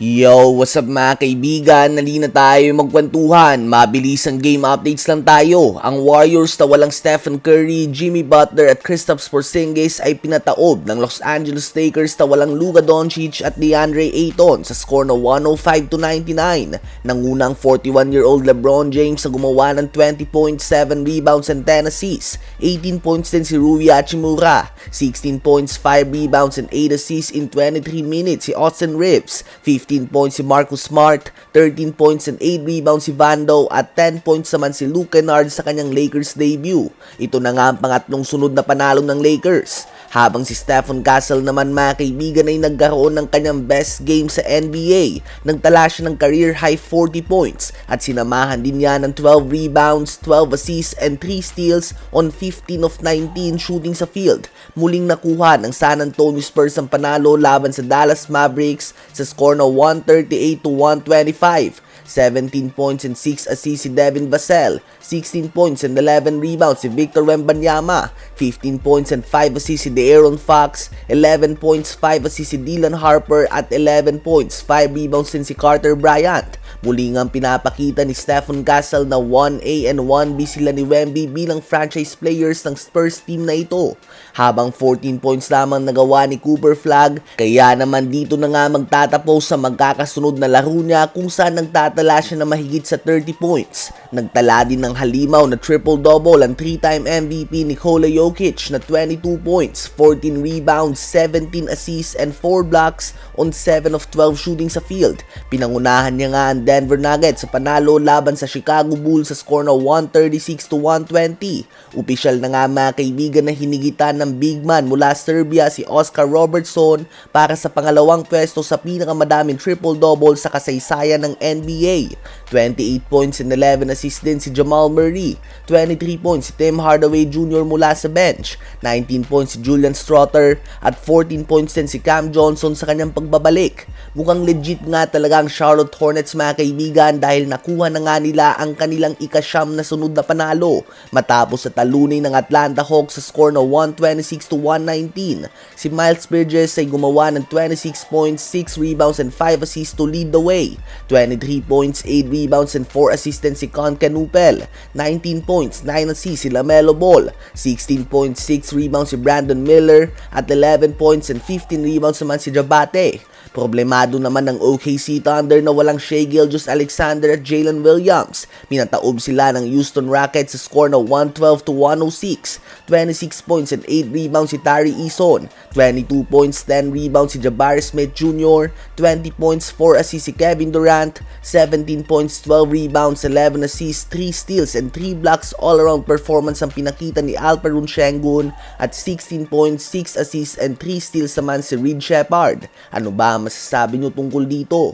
Yo, what's up mga kaibigan? Nalina tayo magkwentuhan. Mabilis ang game updates lang tayo. Ang Warriors na walang Stephen Curry, Jimmy Butler at Kristaps Porzingis ay pinataob ng Los Angeles Lakers na walang Luka Doncic at DeAndre Ayton sa score na 105-99. Nangunang 41-year-old LeBron James na gumawa ng 20.7 rebounds and 10 assists. 18 points din si Rui Hachimura. 16 points, 5 rebounds and 8 assists in 23 minutes si Austin Reeves. 15 points si Marcus Smart, 13 points and 8 rebounds si Vando at 10 points naman si Luke Kennard sa kanyang Lakers debut. Ito na nga ang pangatlong sunod na panalo ng Lakers. Habang si Stephen Castle naman mga kaibigan ay nagkaroon ng kanyang best game sa NBA. Nagtala siya ng career high 40 points at sinamahan din niya ng 12 rebounds, 12 assists and 3 steals on 15 of 19 shooting sa field. Muling nakuha ng San Antonio Spurs ang panalo laban sa Dallas Mavericks sa score na 138-125. 17 points and 6 assists si Devin Vassell, 16 points and 11 rebounds si Victor Wembanyama, 15 points and 5 assists si De'Aaron Fox, 11 points, 5 assists si Dylan Harper at 11 points, 5 rebounds din si Carter Bryant. Muli ngang pinapakita ni Stephen Castle na 1A and 1B sila ni Wemby bilang franchise players ng Spurs team na ito. Habang 14 points lamang nagawa ni Cooper Flagg, kaya naman dito na nga magtatapos sa magkakasunod na laro niya kung saan nagtatala siya na mahigit sa 30 points. Nagtala din ng halimaw na triple-double ang 3-time MVP Nikola Jokic na 22 points, 14 rebounds, 17 assists and 4 blocks on 7 of 12 shooting sa field. Pinangunahan niya nga ang Denver Nuggets sa panalo laban sa Chicago Bulls sa score na 136-120. Opisyal na nga mga kaibigan na hinigitan ng big man mula Serbia si Oscar Robertson para sa pangalawang pwesto sa pinakamadaming triple-double sa kasaysayan ng NBA. 28 points and 11 assists din si Jamal Murray. 23 points si Tim Hardaway Jr. mula sa bench. 19 points si Julian Stroughter at 14 points din si Cam Johnson sa kanyang pagbabalik. Mukhang legit nga talaga ang Charlotte Hornets mga kaibigan dahil nakuha na nga nila ang kanilang ikasyam na sunod na panalo matapos sa talunin ng Atlanta Hawks sa score na 126-119. Si Miles Bridges ay gumawa ng 26 points, 6 rebounds and 5 assists to lead the way. 23 points, 8 rebounds and 4 assists si Con Canupel. 19 points, 9 assists si LaMelo Ball. 16 points, 6 rebounds si Brandon Miller at 11 points and 15 rebounds naman si Jabate. Problemado naman ng OKC Thunder na walang Shai Gilgeous-Alexander at Jalen Williams. Pinataob sila ng Houston Rockets sa score na 112-106. 26 points and 8 rebounds si Tari Eason. 22 points, 10 rebounds si Jabari Smith Jr. 20 points, 4 assists si Kevin Durant. 17 points, 12 rebounds, 11 assists, 3 steals and 3 blocks all-around performance ang pinakita ni Alperen Sengun at 16 points, 6 assists and 3 steals naman si Reed Sheppard. Ano ba masasabi nyo tungkol dito?